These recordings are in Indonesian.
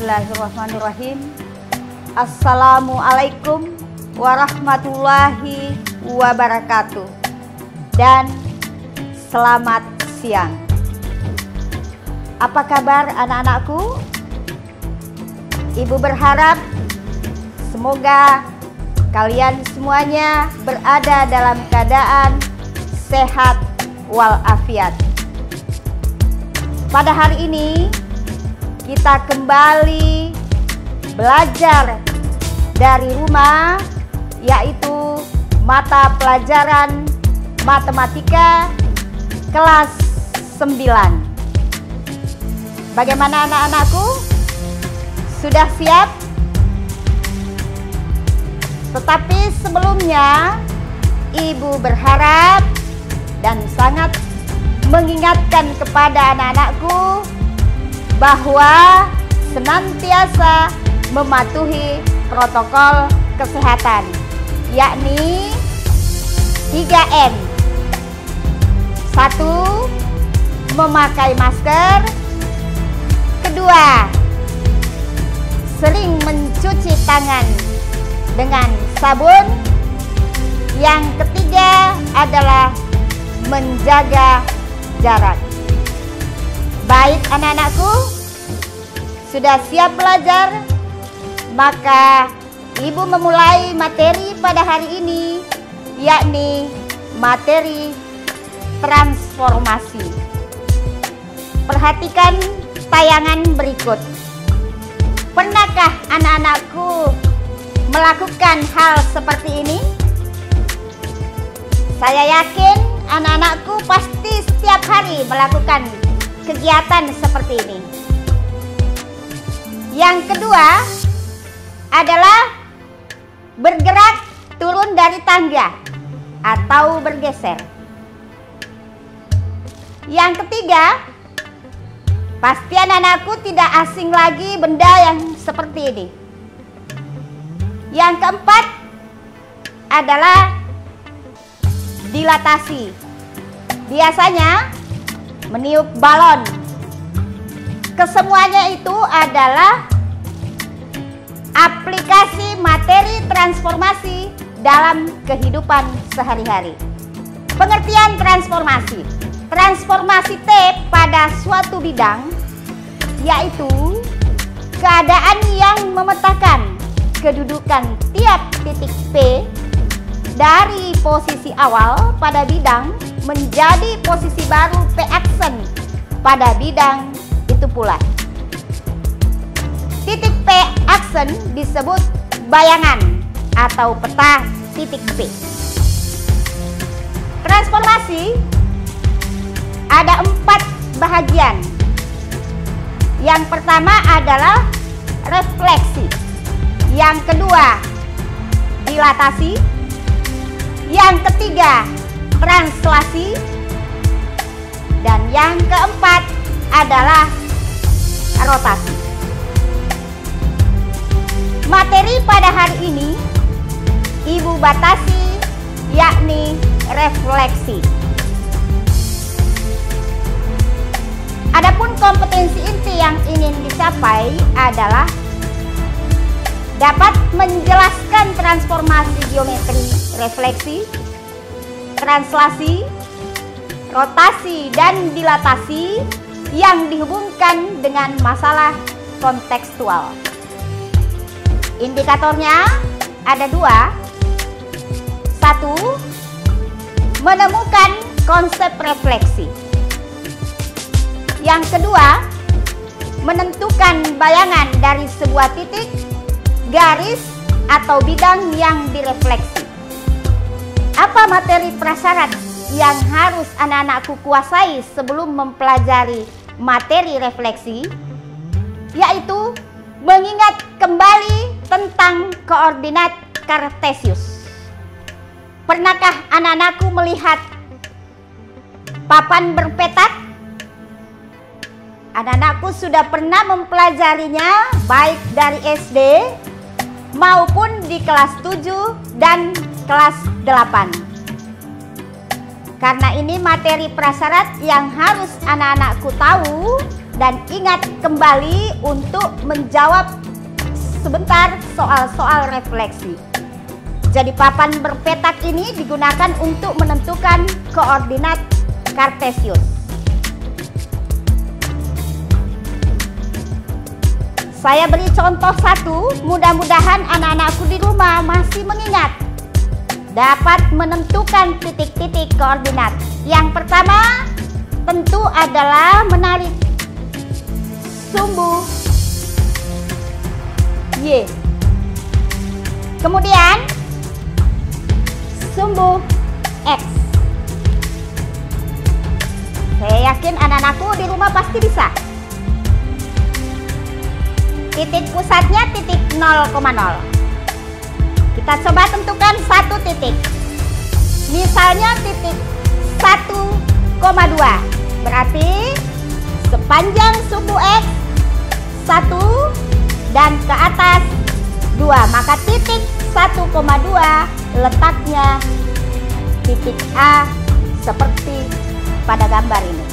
Bismillahirrahmanirrahim. Assalamualaikum warahmatullahi wabarakatuh. Dan selamat siang. Apa kabar anak-anakku? Ibu berharap semoga kalian semuanya berada dalam keadaan sehat walafiat. Pada hari ini kita kembali belajar dari rumah, yaitu mata pelajaran matematika kelas 9. Bagaimana anak-anakku? Sudah siap? Tetapi sebelumnya Ibu berharap dan sangat mengingatkan kepada anak-anakku bahwa senantiasa mematuhi protokol kesehatan, yakni 3M. 1. Memakai masker. 2. Sering mencuci tangan dengan sabun. Yang ketiga adalah menjaga jarak. Baik anak-anakku, sudah siap belajar? Maka Ibu memulai materi pada hari ini, yakni materi transformasi. Perhatikan tayangan berikut. Pernahkah anak-anakku melakukan hal seperti ini? Saya yakin anak-anakku pasti setiap hari melakukan kegiatan seperti ini. Yang kedua adalah bergerak turun dari tangga atau bergeser. Yang ketiga, pasti anak-anakku tidak asing lagi benda yang seperti ini. Yang keempat adalah dilatasi. Biasanya meniup balon. Kesemuanya itu adalah aplikasi materi transformasi dalam kehidupan sehari-hari. Pengertian transformasi. Transformasi T pada suatu bidang, yaitu keadaan yang memetakan kedudukan tiap titik P dari posisi awal pada bidang menjadi posisi baru P aksen pada bidang itu pula. Titik P aksen disebut bayangan atau peta titik P. Transformasi ada 4 bahagian. Yang pertama adalah refleksi. Yang kedua, dilatasi. Yang ketiga, translasi. Dan yang keempat adalah rotasi. Materi pada hari ini Ibu batasi, yakni refleksi. Adapun kompetensi inti yang ingin dicapai adalah dapat menjelaskan transformasi geometri refleksi, translasi, rotasi, dan dilatasi yang dihubungkan dengan masalah kontekstual. Indikatornya ada 2. 1. Menemukan konsep refleksi. Yang kedua, menentukan bayangan dari sebuah titik, garis, atau bidang yang direfleksi. Apa materi prasyarat yang harus anak-anakku kuasai sebelum mempelajari materi refleksi? Yaitu mengingat kembali tentang koordinat Kartesius. Pernahkah anak-anakku melihat papan berpetak? Anak-anakku sudah pernah mempelajarinya baik dari SD maupun di kelas 7 dan kelas 8. Karena ini materi prasyarat yang harus anak-anakku tahu dan ingat kembali untuk menjawab sebentar soal-soal refleksi. Jadi papan berpetak ini digunakan untuk menentukan koordinat Kartesius. Saya beri contoh satu, mudah-mudahan anak-anakku di rumah masih mengingat, dapat menentukan titik-titik koordinat. Yang pertama tentu adalah menarik sumbu Y, kemudian sumbu X. Saya yakin anak-anakku di rumah pasti bisa. Titik pusatnya titik 0,0. Kita coba tentukan satu titik. Misalnya titik 1,2. Berarti sepanjang sumbu X 1 dan ke atas 2. Maka titik 1,2 letaknya titik A seperti pada gambar ini.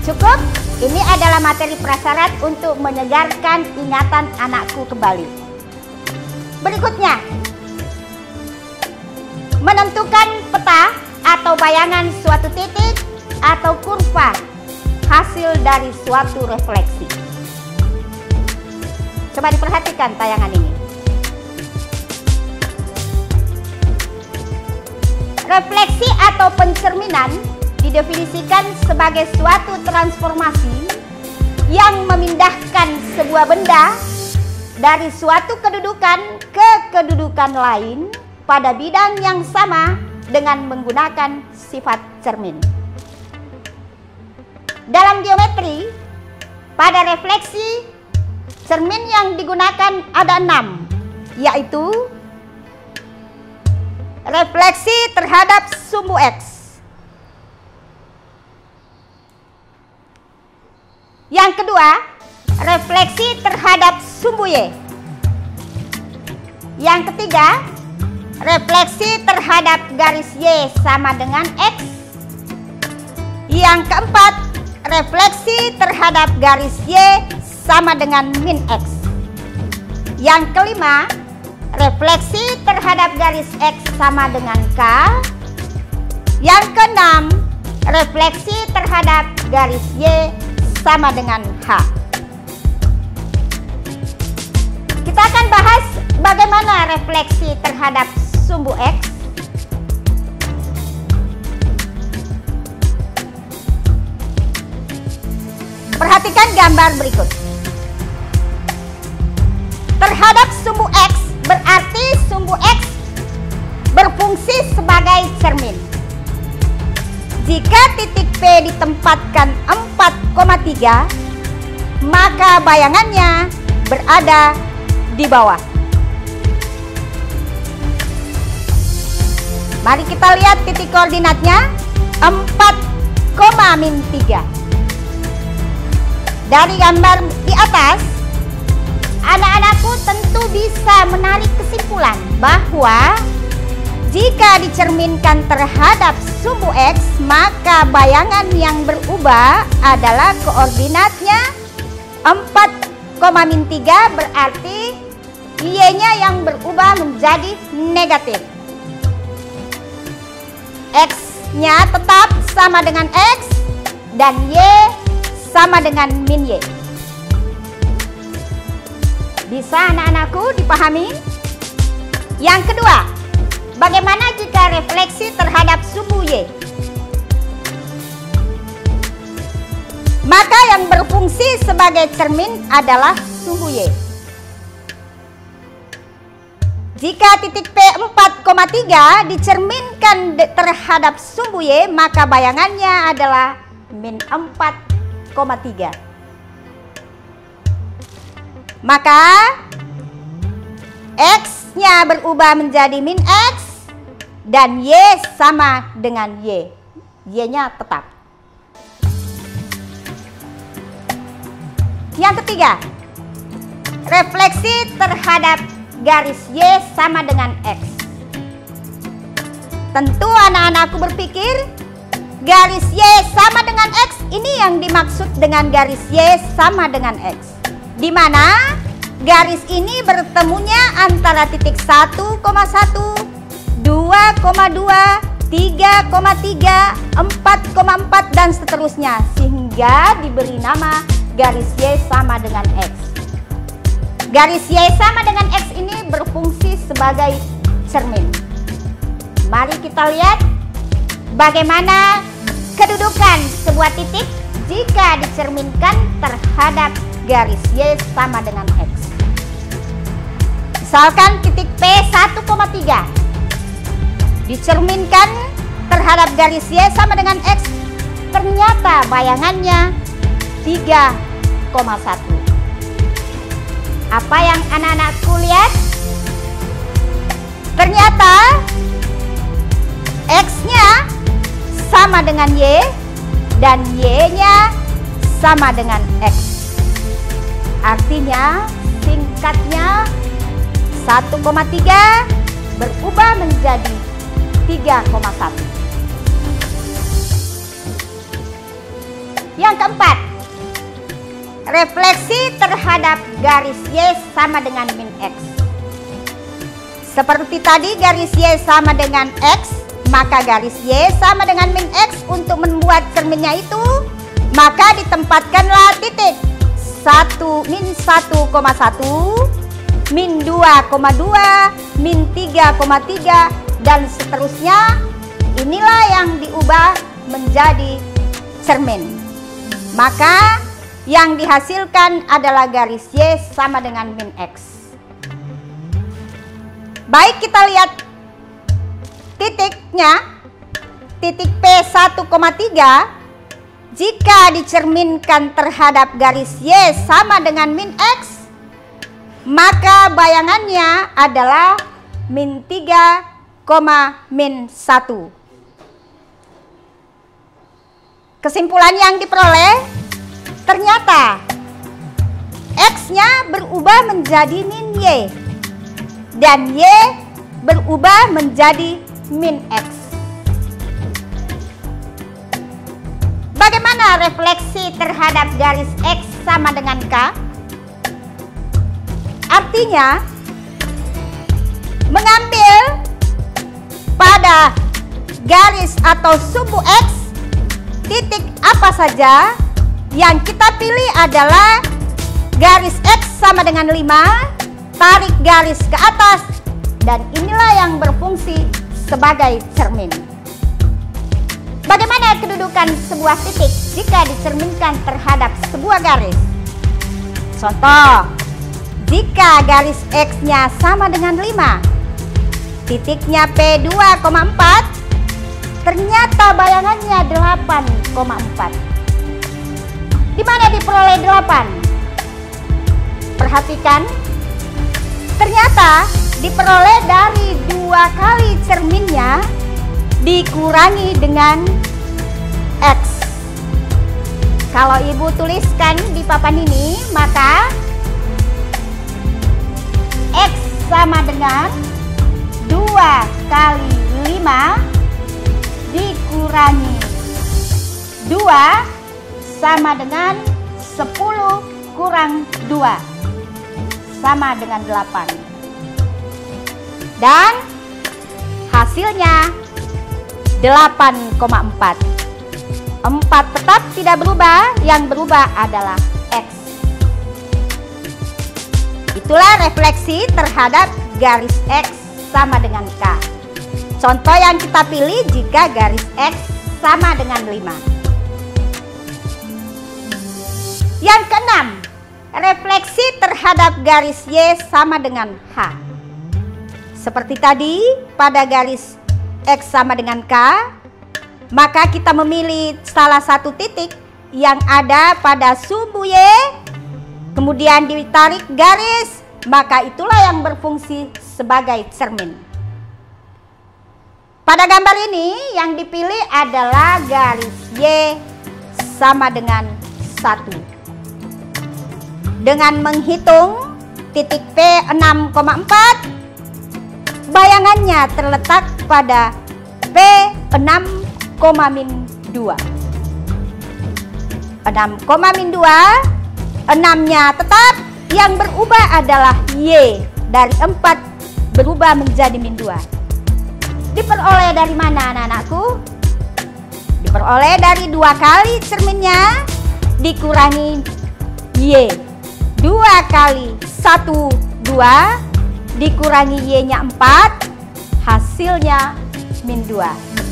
Cukup? Ini adalah materi prasyarat untuk menyegarkan ingatan anakku kembali. Berikutnya, menentukan peta atau bayangan suatu titik atau kurva hasil dari suatu refleksi. Coba diperhatikan tayangan ini. Refleksi atau pencerminan didefinisikan sebagai suatu transformasi yang memindahkan sebuah benda dari suatu kedudukan ke kedudukan lain pada bidang yang sama dengan menggunakan sifat cermin. Dalam geometri, pada refleksi, cermin yang digunakan ada 6, yaitu refleksi terhadap sumbu X, yang kedua, refleksi terhadap sumbu Y. Yang ketiga, refleksi terhadap garis Y sama dengan X. Yang keempat, refleksi terhadap garis Y sama dengan min X. Yang kelima, refleksi terhadap garis X sama dengan K. Yang keenam, refleksi terhadap garis Y sama dengan H. Kita akan bahas bagaimana refleksi terhadap sumbu X. Perhatikan gambar berikut. Terhadap sumbu X berarti sumbu X berfungsi sebagai cermin. Jika titik P ditempatkan 4,3, maka bayangannya berada di bawah. Mari kita lihat titik koordinatnya 4,-3. Dari gambar di atas, anak-anakku tentu bisa menarik kesimpulan bahwa jika dicerminkan terhadap sumbu X, maka bayangan yang berubah adalah koordinatnya 4,-3, berarti Y-nya yang berubah menjadi negatif. X-nya tetap sama dengan X dan Y sama dengan min Y. Bisa anak-anakku dipahami? Yang kedua, bagaimana jika refleksi terhadap sumbu Y? Maka yang berfungsi sebagai cermin adalah sumbu Y. Jika titik P 4,3 dicerminkan terhadap sumbu Y, maka bayangannya adalah min 4,3. Maka X-nya berubah menjadi min X dan Y sama dengan Y. Y-nya tetap. Yang ketiga, refleksi terhadap garis Y sama dengan X. Tentu anak-anakku berpikir garis Y sama dengan X. Ini yang dimaksud dengan garis Y sama dengan X, di mana garis ini bertemunya antara titik 1,1, 2,2, 3,3, 4,4 dan seterusnya, sehingga diberi nama garis Y sama dengan X. Garis Y sama dengan X ini berfungsi sebagai cermin. Mari kita lihat bagaimana kedudukan sebuah titik jika dicerminkan terhadap garis Y sama dengan X. Misalkan titik P 1,3 dicerminkan terhadap garis Y sama dengan X, ternyata bayangannya 3,1. Apa yang anak-anakku lihat? Ternyata X-nya sama dengan Y dan Y-nya sama dengan X. Artinya singkatnya 1,3 berubah menjadi 3,1. Yang keempat, refleksi terhadap garis Y sama dengan min X. Seperti tadi garis Y sama dengan X, maka garis Y sama dengan min X. Untuk membuat cerminnya itu, maka ditempatkanlah titik min 1,1, min 2,2, min 3,3 dan seterusnya. Inilah yang diubah menjadi cermin. Maka yang dihasilkan adalah garis Y sama dengan min X. Baik, kita lihat titiknya. Titik P 1,3 jika dicerminkan terhadap garis Y sama dengan min X, maka bayangannya adalah min 3, min 1. Kesimpulan yang diperoleh, ternyata X-nya berubah menjadi min Y dan Y berubah menjadi min X. Bagaimana refleksi terhadap garis X sama dengan K? Artinya, mengambil pada garis atau sumbu X titik apa saja, yang kita pilih adalah garis X sama dengan 5, tarik garis ke atas, dan inilah yang berfungsi sebagai cermin. Bagaimana kedudukan sebuah titik jika dicerminkan terhadap sebuah garis? Contoh, jika garis X-nya sama dengan 5, titiknya P 2,4, ternyata bayangannya 8,4. Di mana diperoleh 8? Perhatikan, ternyata diperoleh dari 2 kali cerminnya dikurangi dengan X. Kalau ibu tuliskan di papan ini, maka X sama dengan 2 kali 5 dikurangi 2 sama dengan 10 kurang 2 sama dengan 8. Dan hasilnya 8,4. 4 tetap tidak berubah, yang berubah adalah X. Itulah refleksi terhadap garis X sama dengan K. Contoh yang kita pilih jika garis X sama dengan 5. Yang keenam, refleksi terhadap garis Y sama dengan H. Seperti tadi pada garis X sama dengan K, maka kita memilih salah satu titik yang ada pada sumbu Y, kemudian ditarik garis, maka itulah yang berfungsi sebagai cermin. Pada gambar ini yang dipilih adalah garis Y sama dengan 1. Dengan menghitung titik P 6,4, bayangannya terletak pada P 6,2. 2. 6, min 2, 6-nya tetap, yang berubah adalah Y. Dari 4 berubah menjadi min 2. Diperoleh dari mana anak-anakku? Diperoleh dari 2 kali cerminnya dikurangi Y. 2 kali 1, 2, dikurangi Y-nya 4, hasilnya min 2.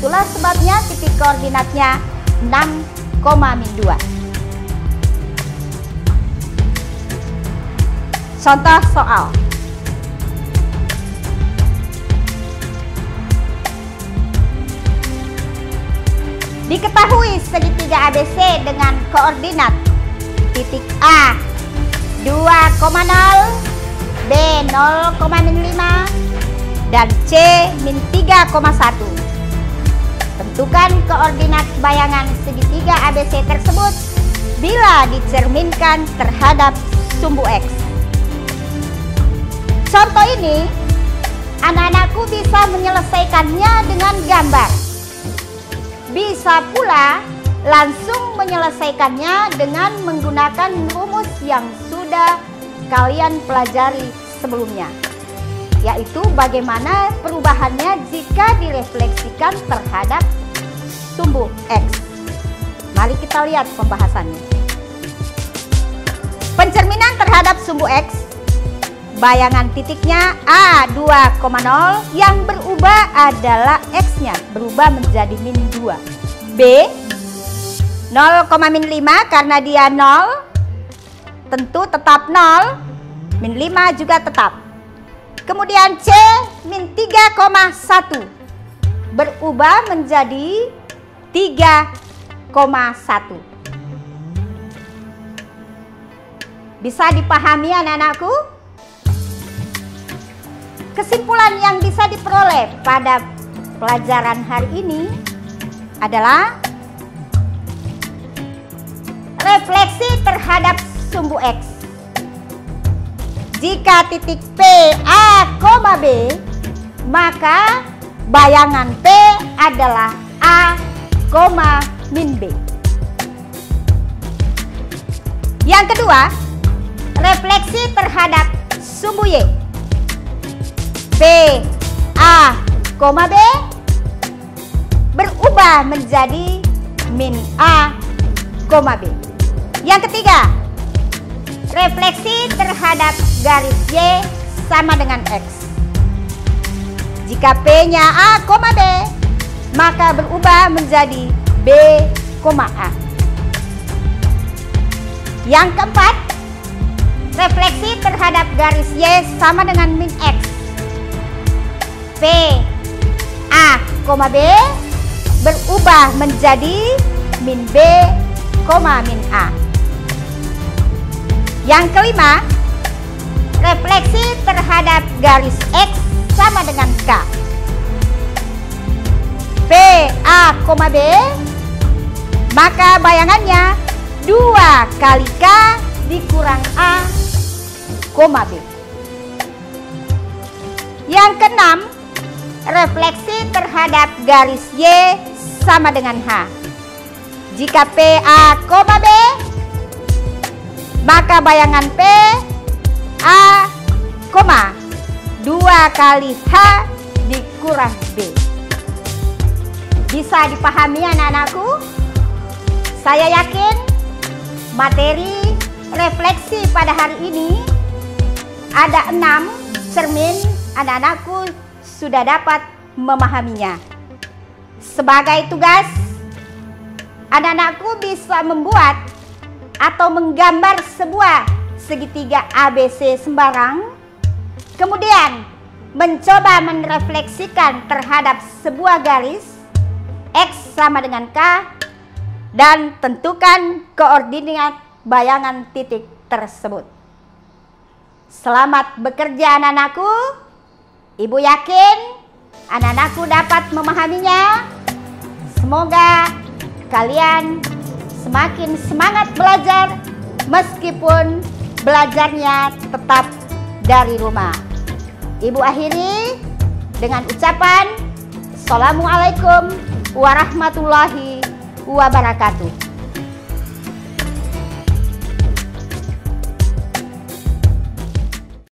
Itulah sebabnya titik koordinatnya 6, min 2. Contoh soal. Diketahui segitiga ABC dengan koordinat titik A 2,0, B 0,5, dan C min 3,1. Tentukan koordinat bayangan segitiga ABC tersebut bila dicerminkan terhadap sumbu X. Contoh ini, anak-anakku bisa menyelesaikannya dengan gambar. Bisa pula langsung menyelesaikannya dengan menggunakan rumus yang sudah kalian pelajari sebelumnya, yaitu bagaimana perubahannya jika direfleksikan terhadap sumbu X. Mari kita lihat pembahasannya. Pencerminan terhadap sumbu X, bayangan titiknya A 2,0, yang berubah adalah X-nya, berubah menjadi min 2. B 0,5 karena dia 0, tentu tetap 0, min 5 juga tetap. Kemudian C min 3,1 berubah menjadi 3,1. Bisa dipahami anak-anakku? Kesimpulan yang bisa diperoleh pada pelajaran hari ini adalah refleksi terhadap sumbu X. Jika titik P, A, B, maka bayangan P adalah A, min B. Yang kedua, refleksi terhadap sumbu Y. P, A, B berubah menjadi min A, B. Yang ketiga, refleksi terhadap garis Y sama dengan X. Jika P-nya A, B, maka berubah menjadi B, A. Yang keempat, refleksi terhadap garis Y sama dengan min X. P, A, B berubah menjadi min B, min A. Yang kelima, refleksi terhadap garis X sama dengan K. P, A, B, maka bayangannya 2 kali K dikurang A, B. Yang keenam, refleksi terhadap garis Y sama dengan H. Jika P, A, B, maka bayangan P, A, 2 kali H dikurang B. Bisa dipahami anak-anakku? Saya yakin materi refleksi pada hari ini ada 6 cermin, anak-anakku sudah dapat memahaminya. Sebagai tugas, anak-anakku bisa membuat atau menggambar sebuah segitiga ABC sembarang, kemudian mencoba merefleksikan terhadap sebuah garis X sama dengan K, dan tentukan koordinat bayangan titik tersebut. Selamat bekerja anak-anakku. Ibu yakin anak-anakku dapat memahaminya. Semoga kalian semakin semangat belajar meskipun belajarnya tetap dari rumah. Ibu akhiri dengan ucapan Assalamualaikum warahmatullahi wabarakatuh.